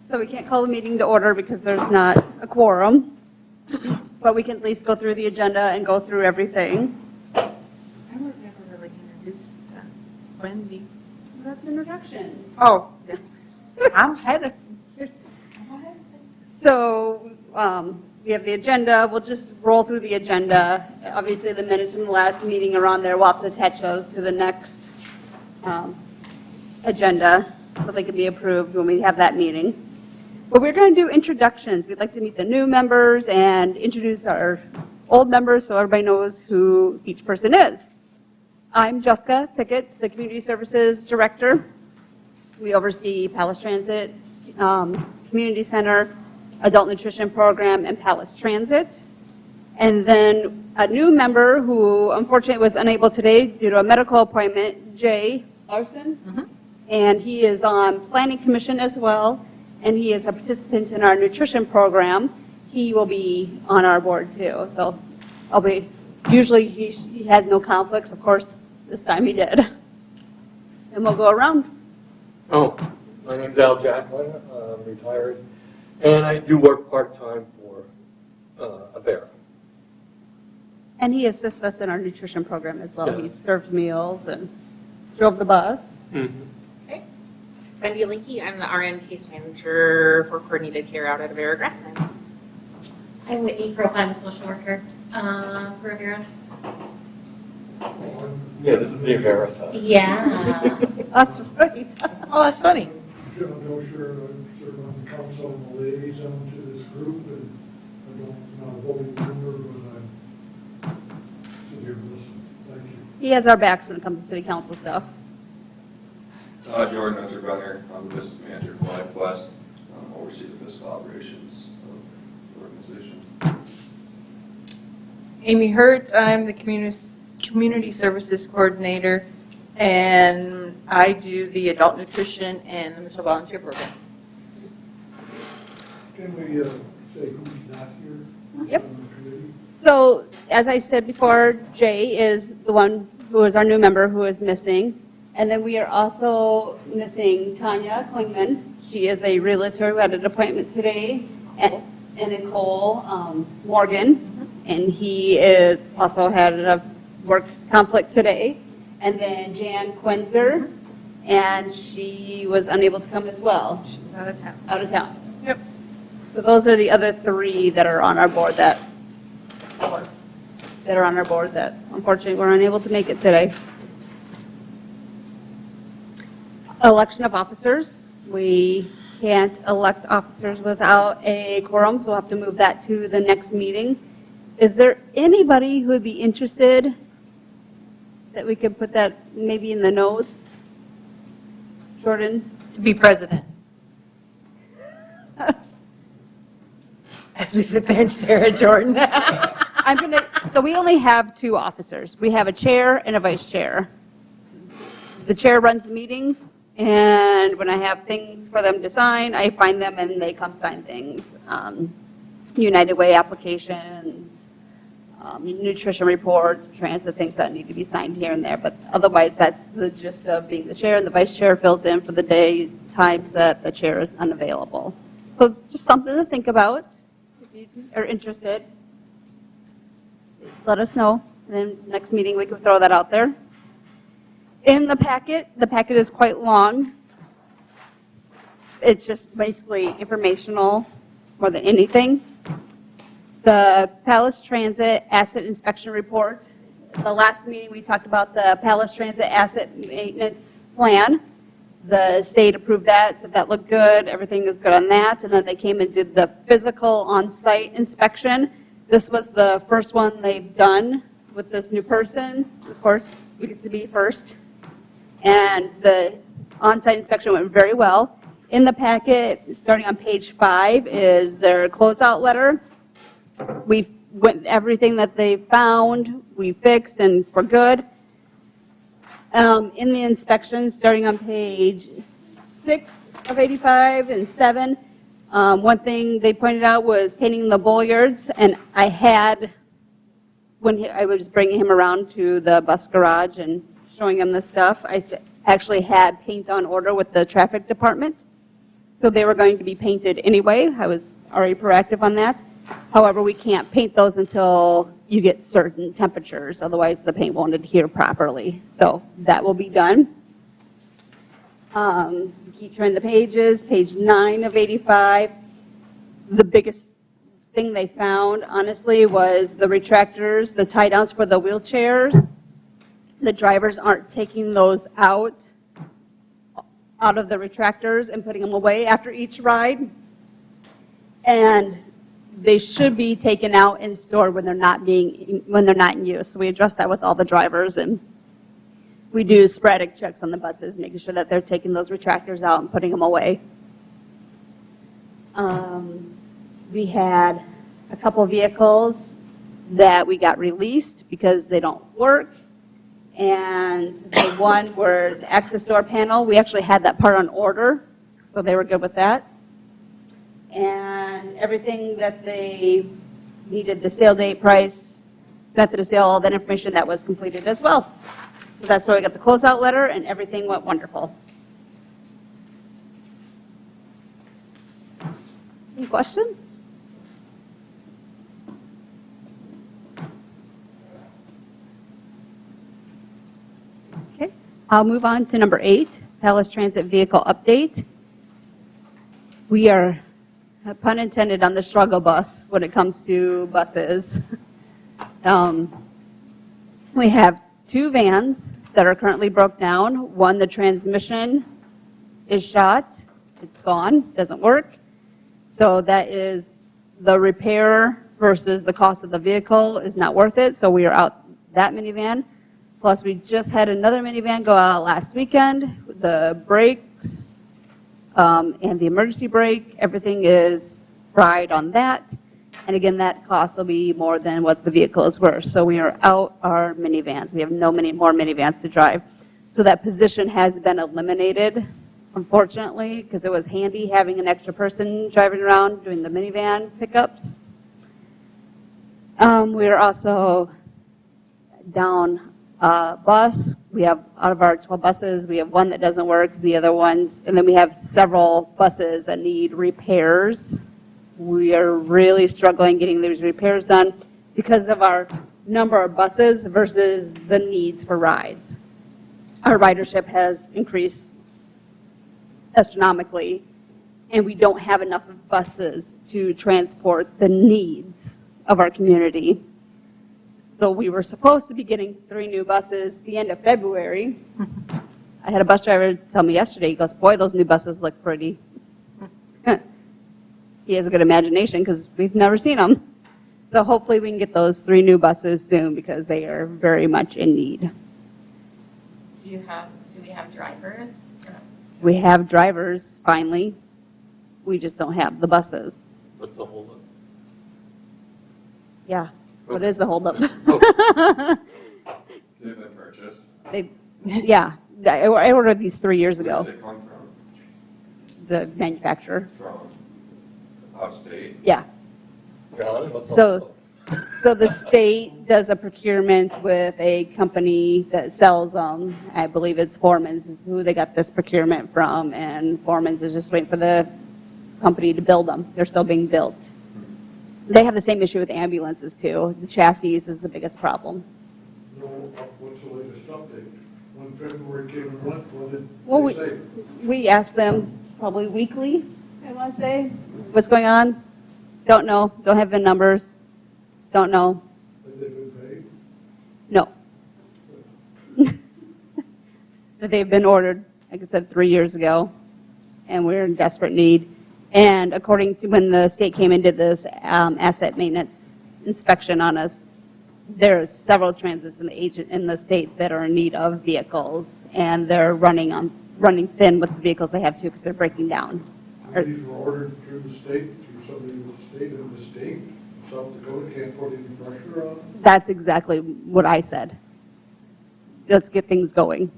So we can't call the meeting to order because there's not a quorum, but we can at least go through the agenda and go through everything. I was never really introduced Wendy. That's introductions. Oh, I'm headed. So we have the agenda. We'll just roll through the agenda. Obviously, the minutes from the last meeting are on there. We'll have to attach those to the next agenda so they can be approved when we have that meeting. But we're going to do introductions. We'd like to meet the new members and introduce our old members so everybody knows who each person is. I'm Jessica Pickett, the Community Services Director. We oversee Palace Transit, Community Center, Adult Nutrition Program, and Palace Transit. And then a new member who unfortunately was unable today due to a medical appointment, Jay Larson. And he is on Planning Commission as well, and he is a participant in our nutrition program. He will be on our board too. So usually he has no conflicts. Of course, this time he did. And we'll go around. Oh, my name's Al Jacklin. I'm retired, and I do work part-time for Avera. And he assists us in our nutrition program as well. Yeah. He served meals and drove the bus. Okay. Wendy Linky, I'm the RN case manager for coordinated care out at Avera Grassland. I'm Whitney Crowe. I'm a social worker for Avera. Yeah, this is the Avera side. Yeah. That's right. Oh, that's funny. Jim Dosher, I serve on the council and the liaison to this group, and I'm not a voting member, but I'm sitting here listening. Thank you. He has our backs when it comes to city council stuff. Jordan Hunter-Brunner, I'm the business manager for Life West, oversee the fiscal operations of the organization. Amy Hurt, I'm the community services coordinator, and I do the adult nutrition and the Mitchell Volunteer Program. Can we say who's not here? Yep. On the committee? So, as I said before, Jay is the one who is our new member who is missing. And then we are also missing Tanya Klingman. She is a realtor who had an appointment today. And Nicole Morgan. And he is also had a work conflict today. And then Jan Quenzer. And she was unable to come as well. She was out of town. Out of town. Yep. So those are the other three that are on our board that unfortunately were unable to make it today. Election of officers. We can't elect officers without a quorum, so we'll have to move that to the next meeting. Is there anybody who would be interested that we could put that maybe in the notes? Jordan? To be president. As we sit there and stare at Jordan. So we only have two officers. We have a chair and a vice chair. The chair runs the meetings, and when I have things for them to sign, I find them and they come sign things. United Way applications, nutrition reports, transit things that need to be signed here and there. But otherwise, that's the gist of being the chair, and the vice chair fills in for the days, times that the chair is unavailable. So just something to think about. If you are interested, let us know. Then next meeting, we can throw that out there. In the packet is quite long. It's just basically informational more than anything. The Palace Transit Asset Inspection Report. The last meeting, we talked about the Palace Transit Asset Maintenance Plan. The state approved that, said that looked good, everything is good on that, and then they came and did the physical on-site inspection. This was the first one they've done with this new person. Of course, we get to be first. And the on-site inspection went very well. In the packet, starting on page 5, is their closeout letter. We went everything that they found, we fixed, and we're good. In the inspection, starting on page 6 of 85 and 7, one thing they pointed out was painting the bollards, and I had, when I was bringing him around to the bus garage and showing him the stuff, I actually had paint on order with the traffic department. So they were going to be painted anyway. I was already proactive on that. However, we can't paint those until you get certain temperatures, otherwise the paint won't adhere properly. So that will be done. Keep turning the pages, page 9 of 85. The biggest thing they found, honestly, was the retractors, the tie downs for the wheelchairs. The drivers aren't taking those out of the retractors and putting them away after each ride. And they should be taken out and stored when they're not in use. So we address that with all the drivers, and we do sporadic checks on the buses, making sure that they're taking those retractors out and putting them away. We had a couple vehicles that we got released because they don't work. And the one where the access door panel, we actually had that part on order, so they were good with that. And everything that they needed, the sale date, price, method of sale, all that information, that was completed as well. So that's where we got the closeout letter, and everything went wonderful. Any questions? Okay, I'll move on to number 8, Palace Transit Vehicle Update. We are, pun intended, on the struggle bus when it comes to buses. We have 2 vans that are currently broke down. One, the transmission is shot. It's gone, doesn't work. So that is the repair versus the cost of the vehicle is not worth it. So we are out that minivan. Plus, we just had another minivan go out last weekend. The brakes and the emergency brake, everything is fried on that. And again, that cost will be more than what the vehicle is worth. So we are out our minivans. We have no more minivans to drive. So that position has been eliminated, unfortunately, because it was handy having an extra person driving around doing the minivan pickups. We are also down bus. We have, out of our 12 buses, we have one that doesn't work, the other ones, and then we have several buses that need repairs. We are really struggling getting these repairs done because of our number of buses versus the needs for rides. Our ridership has increased astronomically, and we don't have enough buses to transport the needs of our community. So we were supposed to be getting 3 new buses the end of February. I had a bus driver tell me yesterday, he goes, boy, those new buses look pretty. He has a good imagination because we've never seen them. So hopefully we can get those 3 new buses soon because they are very much in need. Do we have drivers? We have drivers, finally. We just don't have the buses. What's the holdup? Yeah, what is the holdup? They've been purchased. Yeah, I ordered these 3 years Where ago, did they come from? the manufacturer. From out of state? Yeah. John, what's the So, holdup? so the state does a procurement with a company that sells them. I believe it's Foreman's is who they got this procurement from, and Foreman's is just waiting for the company to build them. They're still being built. They have the same issue with ambulances too. The chassis is the biggest problem. No, what's the latest update? When February came and went, what did Well, they say? we ask them probably weekly, I want to say, what's going on? Don't know, don't have the numbers, don't know, Have they been paid? no. They've been ordered, like I said, 3 years ago, and we're in desperate need. And according to when the state came and did this asset maintenance inspection on us, there's several transits in the state that are in need of vehicles, and they're running thin with the vehicles they have too because they're breaking down. These were ordered through the state, through somebody with the state, and the state, South Dakota can't put any pressure on them? That's exactly what I said. Let's get things going,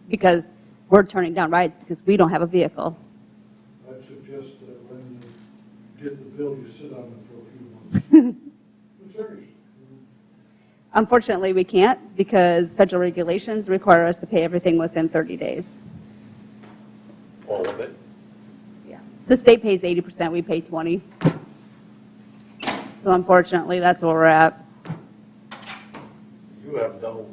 because we're turning down rides because we don't have a vehicle. I'd suggest that when you get the bill, you sit on it for a few months. I'm serious. Unfortunately, we can't because federal regulations require us to pay everything within 30 days. All of it? Yeah. The state pays 80%, we pay 20. So unfortunately, that's where we're at. You have no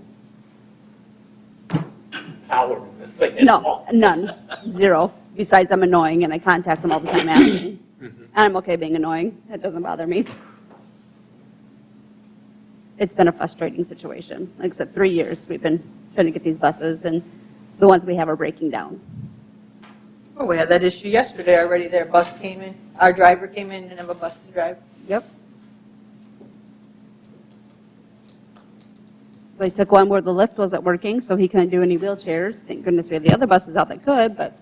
power in this thing at No, all. none, zero. Besides, I'm annoying and I contact them all the time asking. And I'm okay being annoying. That doesn't bother me. It's been a frustrating situation. Like I said, 3 years we've been trying to get these buses and the ones we have are breaking down. Oh, we had that issue yesterday already. Their bus came in, our driver came in, didn't have a bus to drive. Yep. So they took one where the lift wasn't working, so he couldn't do any wheelchairs. Thank goodness we had the other buses out that could, but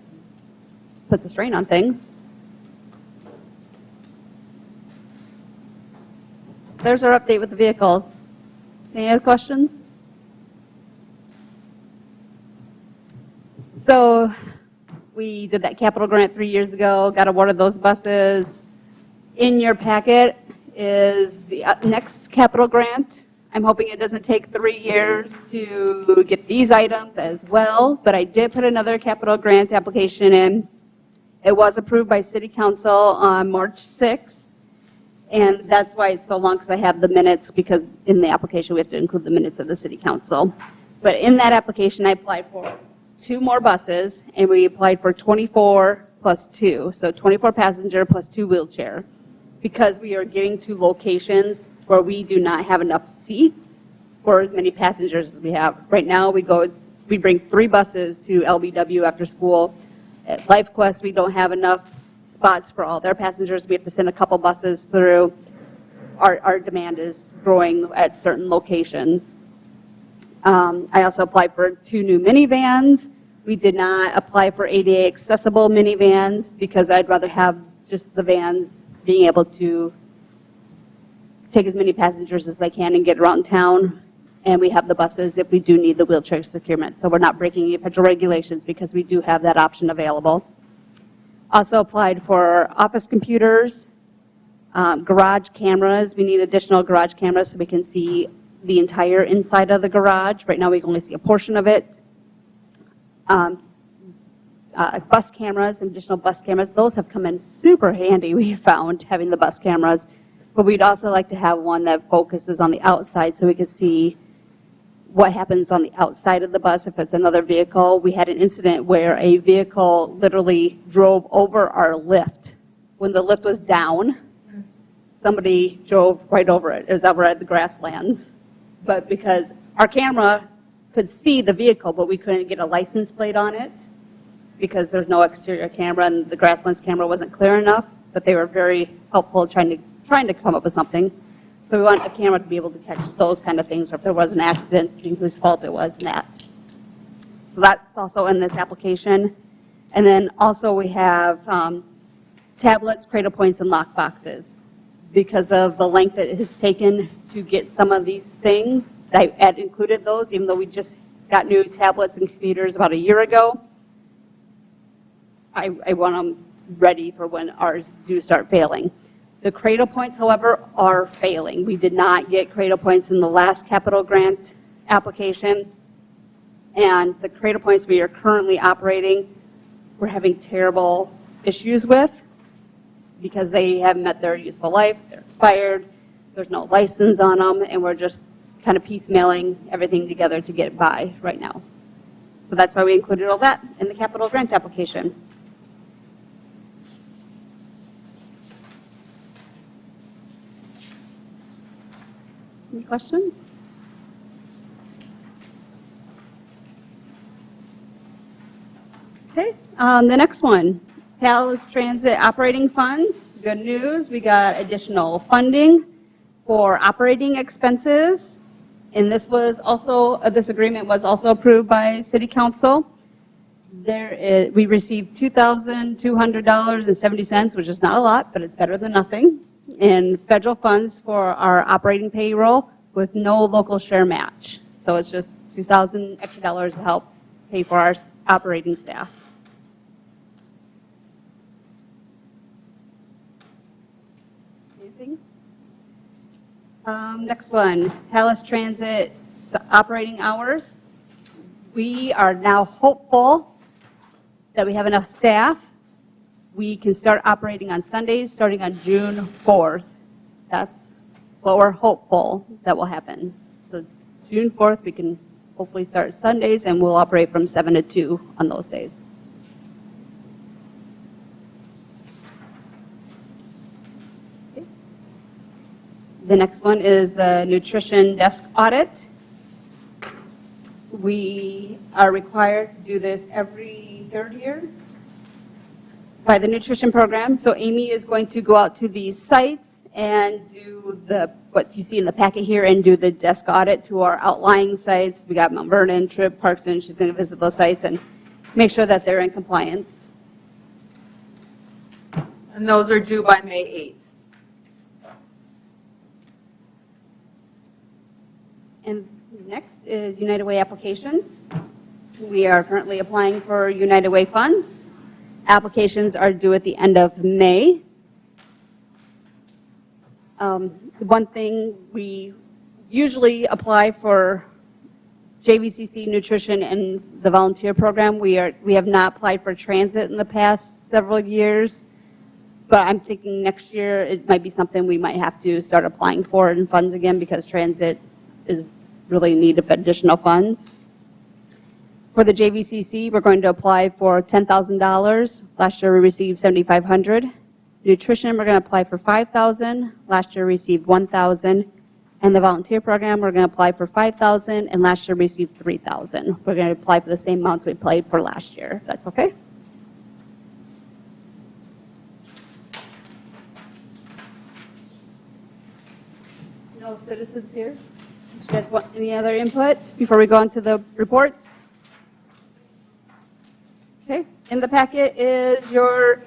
puts a strain on things. So there's our update with the vehicles. Any other questions? So we did that capital grant 3 years ago, got awarded those buses. In your packet is the next capital grant. I'm hoping it doesn't take 3 years to get these items as well, but I did put another capital grant application in. It was approved by City Council on March 6th, and that's why it's so long, because I have the minutes, because in the application we have to include the minutes of the City Council. But in that application, I applied for 2 more buses, and we applied for 24 plus 2, so 24 passenger plus 2 wheelchair, because we are getting to locations where we do not have enough seats for as many passengers as we have. Right now, we bring 3 buses to LBW after school. At LifeQuest, we don't have enough spots for all their passengers. We have to send a couple buses through. Our demand is growing at certain locations. I also applied for 2 new minivans. We did not apply for ADA accessible minivans because I'd rather have just the vans being able to take as many passengers as they can and get around town. And we have the buses if we do need the wheelchair securement. So we're not breaking any federal regulations because we do have that option available. Also applied for office computers, garage cameras. We need additional garage cameras so we can see the entire inside of the garage. Right now we can only see a portion of it. Bus cameras, additional bus cameras. Those have come in super handy, we have found, having the bus cameras. But we'd also like to have one that focuses on the outside so we can see what happens on the outside of the bus if it's another vehicle. We had an incident where a vehicle literally drove over our lift. When the lift was down, somebody drove right over it. It was over at the grasslands. But because our camera could see the vehicle, but we couldn't get a license plate on it because there's no exterior camera and the grasslands camera wasn't clear enough, but they were very helpful trying to come up with something. So we wanted the camera to be able to catch those kind of things, or if there was an accident, see whose fault it was and that. So that's also in this application. And then also we have tablets, Cradle Points, and lock boxes. Because of the length that it has taken to get some of these things, I had included those, even though we just got new tablets and computers about a year ago. I want them ready for when ours do start failing. The Cradle Points, however, are failing. We did not get Cradle Points in the last capital grant application. And the Cradle Points we are currently operating, we're having terrible issues with because they haven't met their useful life, they're expired, there's no license on them, and we're just kind of piecemealing everything together to get by right now. So that's why we included all that in the capital grant application. Any questions? Okay, the next one, Palace Transit Operating Funds. Good news, we got additional funding for operating expenses. And this was also, this agreement was also approved by City Council. We received $2,200.70, which is not a lot, but it's better than nothing, in federal funds for our operating payroll with no local share match. So it's just $2,000 extra dollars to help pay for our operating staff. Anything? Next one, Palace Transit operating hours. We are now hopeful that we have enough staff. we can start operating on Sundays starting on June 4th. That's what we're hopeful that will happen. So June 4th, we can hopefully start Sundays, and we'll operate from 7 to 2 on those days. Okay. The next one is the nutrition desk audit. We are required to do this every third year by the nutrition program. So Amy is going to go out to these sites and do what you see in the packet here, and do the desk audit to our outlying sites. We got Mount Vernon, Tripp, Parkson. She's going to visit those sites and make sure that they're in compliance. And those are due by May 8th. And next is United Way applications. We are currently applying for United Way funds. Applications are due at the end of May. One thing, we usually apply for JVCC nutrition and the volunteer program. We have not applied for transit in the past several years, but I'm thinking next year it might be something we might have to start applying for in funds again, because transit is really in need of additional funds. For the JVCC, we're going to apply for $10,000. Last year we received $7,500. Nutrition, we're going to apply for $5,000. Last year we received $1,000. And the volunteer program, we're going to apply for $5,000, and last year we received $3,000. We're going to apply for the same amounts we applied for last year, if that's okay. No citizens here? Do you guys want any other input before we go on to the reports? Okay, in the packet is your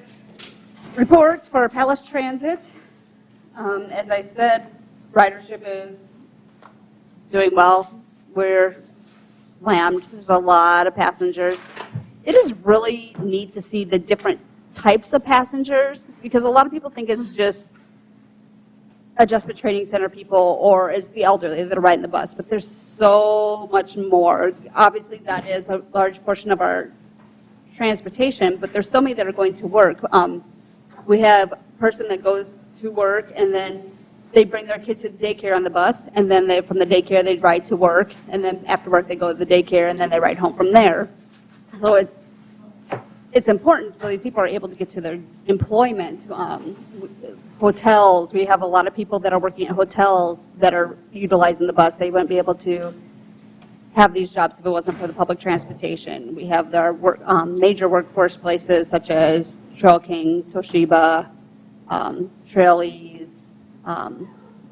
reports for Palace Transit. As I said, ridership is doing well. We're slammed. There's a lot of passengers. It is really neat to see the different types of passengers, because a lot of people think it's just adjustment training center people or it's the elderly that are riding the bus, but there's so much more. Obviously, that is a large portion of our transportation, but there's so many that are going to work. We have a person that goes to work, and then they bring their kid to the daycare on the bus, and then from the daycare they ride to work, and then after work they go to the daycare, and then they ride home from there. So it's important so these people are able to get to their employment. Hotels, we have a lot of people that are working at hotels that are utilizing the bus. They wouldn't be able to have these jobs if it wasn't for the public transportation. We have our major workforce places such as Trail King, Toshiba, Trailies,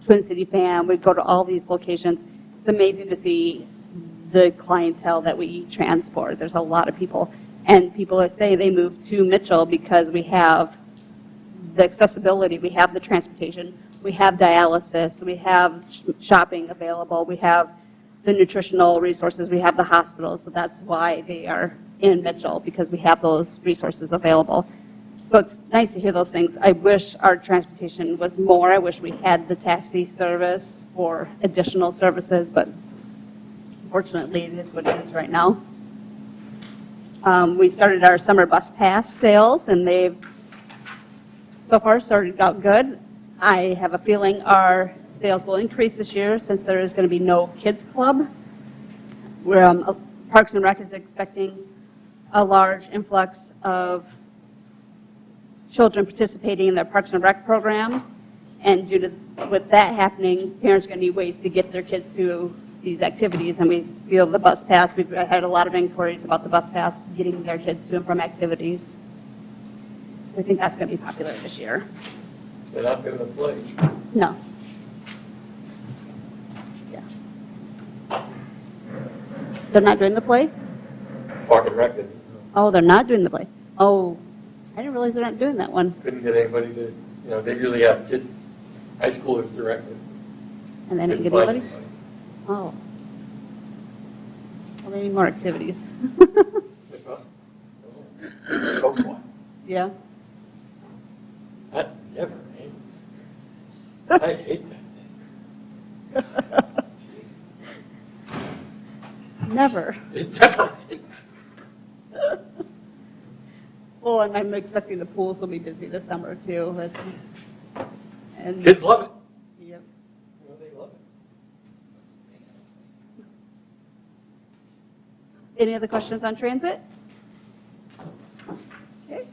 Twin City Fam. We go to all these locations. It's amazing to see the clientele that we transport. There's a lot of people. And people that say they move to Mitchell because we have the accessibility, we have the transportation, we have dialysis, we have shopping available, we have the nutritional resources, we have the hospitals. So that's why they are in Mitchell, because we have those resources available. So it's nice to hear those things. I wish our transportation was more. I wish we had the taxi service for additional services, but unfortunately it is what it is right now. We started our summer bus pass sales, and they've so far started out good. I have a feeling our sales will increase this year since there is going to be no kids club. Parks and Rec is expecting a large influx of children participating in their Parks and Rec programs, and with that happening, parents are going to need ways to get their kids to these activities, and we feel the bus pass, we've had a lot of inquiries about the bus pass, getting their kids to and from activities. So I think that's going to be popular this year. They're not going to play. No. Yeah. They're not doing the play? Park and Rec didn't. Oh, they're not doing the play. Oh, I didn't realize they're not doing that one. Couldn't get anybody to, they usually have kids, high schoolers directed. And they didn't get Couldn't find anybody? Oh. Well, they need more activities. So what? Yeah. That never ends. I hate that thing. Never. It never ends. Well, and I'm expecting the pools will be busy this summer too, but. And- Kids love it. Yep. They love it. Any other questions on transit? Okay.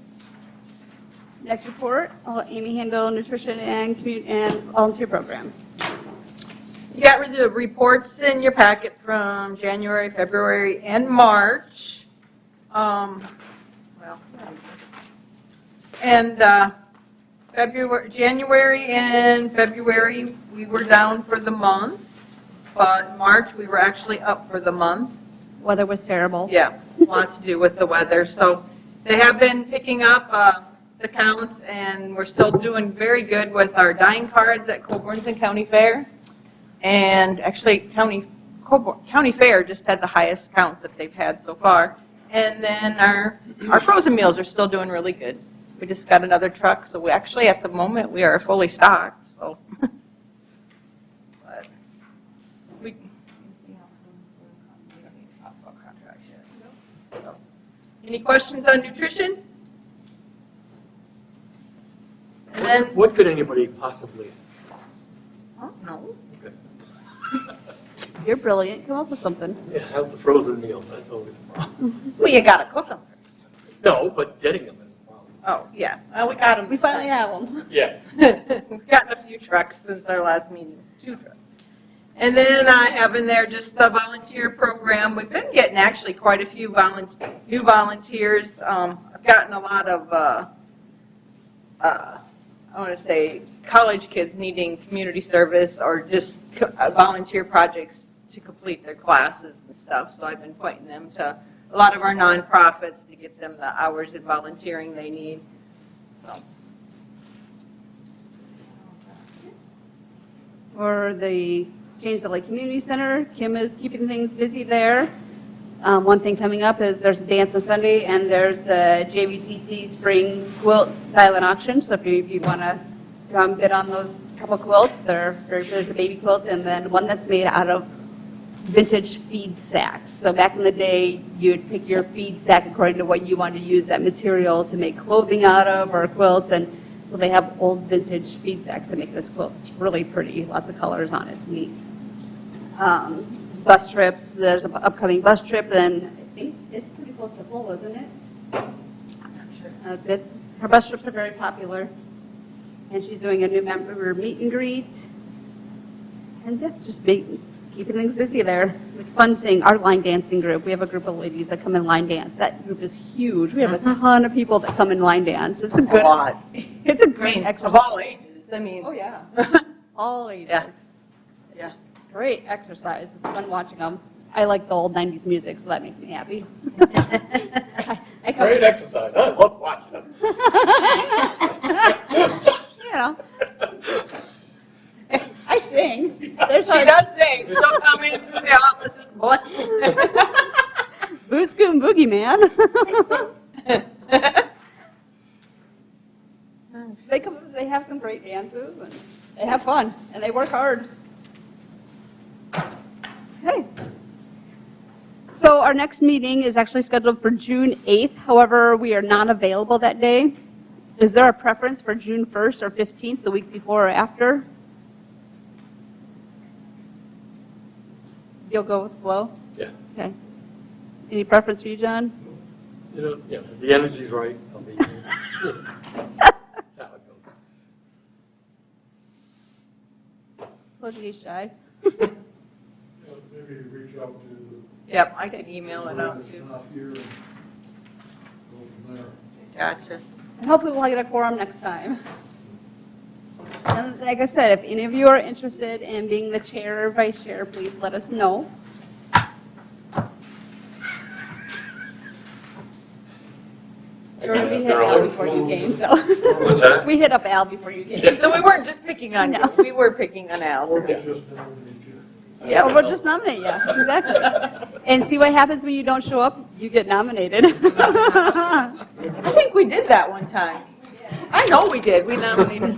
Next report, I'll let Amy handle nutrition and volunteer program. You got the reports in your packet from January, February, and March. January and February, we were down for the month, but March, we were actually up for the month. Weather was terrible. Yeah, lots to do with the weather. So they have been picking up the counts, and we're still doing very good with our dine cards at Colborne's and County Fair. And actually, County Fair just had the highest count that they've had so far. And then our frozen meals are still doing really good. We just got another truck, so we actually, at the moment, we are fully stocked, so. But we don't need to talk about contracts yet. So, any questions on nutrition? And then, What could anybody possibly? oh, no. Okay. You're brilliant, come up with something. Yeah, have the frozen meals, that's always a problem. Well, you gotta cook them first. No, but getting them is a problem. Oh, yeah, well, we got them. We finally have them. Yeah. We've gotten a few trucks since our last meeting, 2 trucks. And then I have in there just the volunteer program. We've been getting actually quite a few new volunteers. I've gotten a lot of, I want to say, college kids needing community service or just volunteer projects to complete their classes and stuff. So I've been pointing them to a lot of our nonprofits to get them the hours of volunteering they need. So. For the Janesville Lake Community Center, Kim is keeping things busy there. One thing coming up is there's a dance on Sunday, and there's the JVCC Spring Quilt Silent Auction. So if you want to come bid on those couple quilts, there's a baby quilt and then one that's made out of vintage feed sacks. So back in the day, you'd pick your feed sack according to what you wanted to use that material to make clothing out of or quilts. And so they have old vintage feed sacks to make this quilt. It's really pretty, lots of colors on it, it's neat. Bus trips, there's an upcoming bus trip, and I think it's pretty close to full, isn't it? I'm not sure. Her bus trips are very popular, and she's doing a new member meet and greet, and yeah, just keeping things busy there. It's fun seeing our line dancing group. We have a group of ladies that come in line dance. That group is huge. We have a ton of people that come in line dance. It's a good, lot. it's a I great mean, exercise. of all ages. I mean. Oh, yeah. All ages. Yeah. Yeah. Great exercise. It's fun watching them. I like the old 90s music, so that makes me happy. I come- Great exercise, I love watching them. You know. I sing. She does sing. She'll come in through the office just blanking. Boot Scoot and Boogie, man. They have some great dances, and they have fun, and they work hard. Okay. So our next meeting is actually scheduled for June 8th. However, we are not available that day. Is there a preference for June 1st or 15th, the week before or after? You'll go with the flow? Yeah, Okay. Any preference for you, John? you know, yeah, if the energy's right, I'll be here. That's how it goes. Totally shy. Maybe reach out to Yep, I can email the it one out that's too. not here and go from there. Gotcha. And hopefully we'll get a quorum next time. And like I said, if any of you are interested in being the chair or vice chair, please let us know. Jordan, we hit Al before you came, so. What's that? We hit up Al before you came. So we weren't just picking on you, No. we were picking on Al. Or just nominate you. Yeah, or we'll just nominate you, exactly. And see what happens when you don't show up, you get nominated. I think we did that one time. I know we did, we nominated.